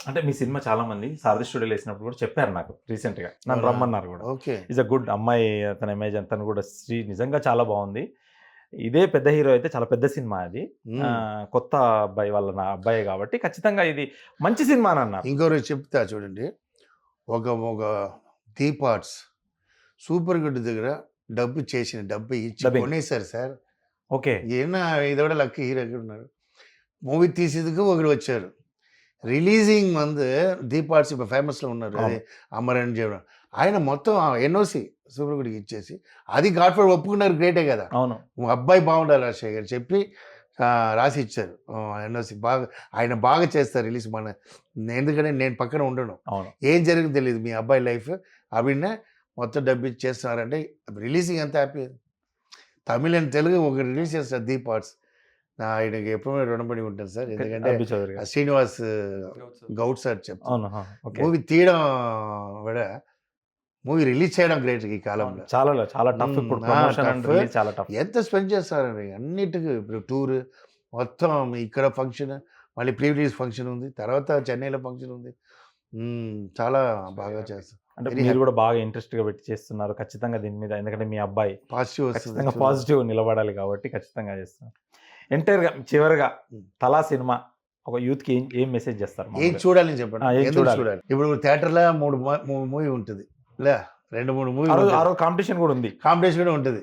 అంటే మీ సినిమా చాలా మంది సారథి స్టూడియోలో వేసినప్పుడు కూడా చెప్పారు నాకు రీసెంట్గా, నన్ను రమ్మన్నారు కూడా. ఓకే. ఈజ్ అ గుడ్ అమ్మాయి, తన ఇమేజ్ అంతా కూడా నిజంగా చాలా బాగుంది. ఇదే పెద్ద హీరో అయితే చాలా పెద్ద సినిమా అది. కొత్త అబ్బాయి వాళ్ళ నా అబ్బాయి కాబట్టి ఖచ్చితంగా ఇది మంచి సినిమా అని అన్నారు. ఇంకోటి చెప్తా చూడండి, ఒక ఒక దీప్ ఆర్ట్స్ సూపర్ గుడ్ దగ్గర డబ్బు ఇచ్చి Dubbing. కొనేసారు సార్. ఓకే. ఏనా ఇది కూడా లక్ హీరో ఎక్కడ ఉన్నారు. మూవీ తీసేందుకు ఒకరు వచ్చారు. రిలీజింగ్ మంది దీప్ ఆర్ట్స్ ఇప్పుడు ఫేమస్లో ఉన్నారు. అది అమరన్ చేయడం ఆయన మొత్తం ఎన్ఓసి సూపర్ గుడికి ఇచ్చేసి అది గాడ్ ఫాదర్ ఒప్పుకున్నారు. గ్రేటే కదా. అవును. అబ్బాయి బాగుండాలి రాజశేఖర్ గారు చెప్పి రాసి ఇచ్చారు ఎన్ఓసి. ఆయన బాగా చేస్తారు రిలీజ్. ఎందుకంటే నేను పక్కన ఉండను, ఏం జరిగింది తెలియదు. మీ అబ్బాయి లైఫ్ అవినే మొత్తం డబ్బు ఇచ్చి చేస్తున్నారంటే రిలీజింగ్ ఎంత హ్యాపీ. తమిళ అండ్ తెలుగు ఒక రిలీజ్ చేస్తారు దీప్ ఆర్ట్స్. ఆయనకి ఎప్పుడు రుణపడి ఉంటుంది సార్. ఎందుకంటే శ్రీనివాస్ గౌడ్ సార్ చెప్తాను, మూవీ తీయడం కూడా మూవీ రిలీజ్ చేయడం గ్రేట్ ఈ కాలంలో. చాలా టఫ్. ఇప్పుడు చాలా టఫ్. ఎంత స్పెండ్ చేస్తారండి అన్నిటికీ. ఇప్పుడు టూర్ మొత్తం, ఇక్కడ ఫంక్షన్, మళ్ళీ ప్రీ రిలీజ్ ఫంక్షన్ ఉంది, తర్వాత చెన్నైలో ఫంక్షన్ ఉంది. చాలా బాగా చేస్తారు. అంటే మీరు కూడా బాగా ఇంట్రెస్ట్గా పెట్టి చేస్తున్నారు ఖచ్చితంగా దీని మీద. ఎందుకంటే మీ అబ్బాయి పాజిటివ్ నిలబడాలి కాబట్టి ఖచ్చితంగా చేస్తున్నారు. ఎంటైర్గా చివరిగా తలా సినిమా ఒక యూత్కి ఏం మెసేజ్ చేస్తారు? ఏం చూడాలని చెప్పండి. చూడాలి. ఇప్పుడు థియేటర్లో మూడు మూవీ ఉంటుంది, లే 2-3 మూవీ. కాంపిటీషన్ కూడా ఉంది. కాంపిటీషన్ కూడా ఉంటుంది.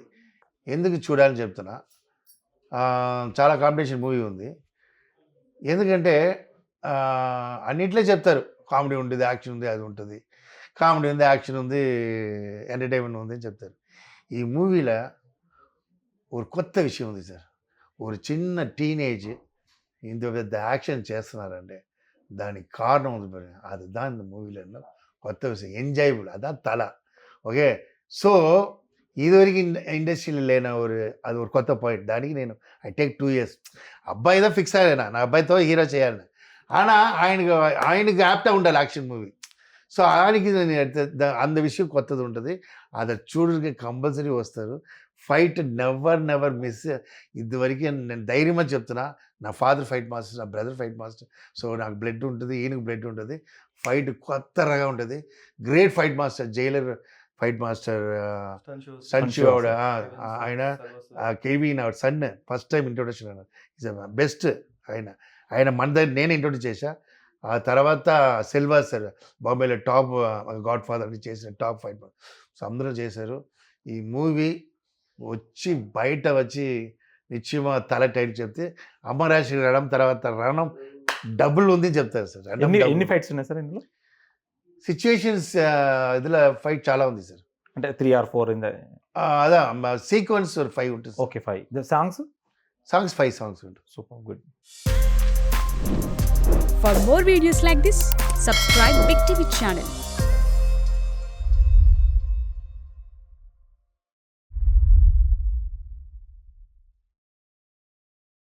ఎందుకు చూడాలని చెప్తున్నా, చాలా కాంపిటీషన్ మూవీ ఉంది. ఎందుకంటే అన్నింటిలో చెప్తారు కామెడీ ఉంటుంది, యాక్షన్ ఉంది, అది ఉంటుంది. కామెడీ ఉంది, యాక్షన్ ఉంది, ఎంటర్టైన్మెంట్ ఉంది అని చెప్తారు. ఈ మూవీలో ఒక కొత్త విషయం ఉంది సార్. ఒక చిన్న టీనేజ్ ఇంత పెద్ద యాక్షన్ చేస్తున్నారంటే దానికి కారణం ఉంది. అది దాని మూవీలో కొత్త విషయం, ఎంజాయబుల్. అதான் తల. ఓకే. సో ఇదివరకు ఇండస్ట్రీలో లేన అది ఒక కొత్త పాయింట్. దానికి నేను ఐ టేక్ 2 years. అబ్బాయితో ఫిక్స్ అయ్యాను, నా అబ్బాయితో హీరో చేయాలని. అయినా ఆయనకి యాప్టా ఉండాలి యాక్షన్ మూవీ. సో ఆయనకి అంద విషయం కొత్తది ఉంటుంది. అది చూడడానికి కంపల్సరీ వస్తారు. Fight never miss. ఇదివరకు నేను ధైర్యంగా చెప్తున్నా, నా ఫాదర్ ఫైట్ మాస్టర్, నా బ్రదర్ ఫైట్ మాస్టర్. సో నాకు బ్లడ్ ఉంటుంది, ఈయనకు బ్లడ్ ఉంటుంది. ఫైట్ కొత్తగా ఉంటుంది. Great fight master, Jailer fight master సంచు ఆవిడ. ఆయన కేవీ నా son first time introduction. Is best. ఆయన మన దగ్గర నేను ఇంట్రొడ్యూస్ చేశా. ఆ తర్వాత సిల్వా సార్ బాంబేలో టాప్ గాడ్ ఫాదర్ చేసిన టాప్ ఫైట్. సో అందరూ చేశారు. ఈ మూవీ వచ్చి బయట వచ్చి నిశ్చయమా తల టైట్ చెప్తే అమ్మరాశి రణం తర్వాత రణం డబుల్ ఉంది చెప్తారు సార్. ఎన్ని ఫైట్స్ ఉన్నాయి సార్ ఇందులో? సిచ్యువేషన్స్ ఇదిలో ఫైట్ చాలా ఉంది సార్. అంటే 3 or 4 అదా సీక్వెన్స్ 5 ఉంటుంది. ఓకే. 5 సాంగ్స్ 5 సాంగ్స్ ఉంటుంది. Super good. For more videos like this, subscribe Big TV channel.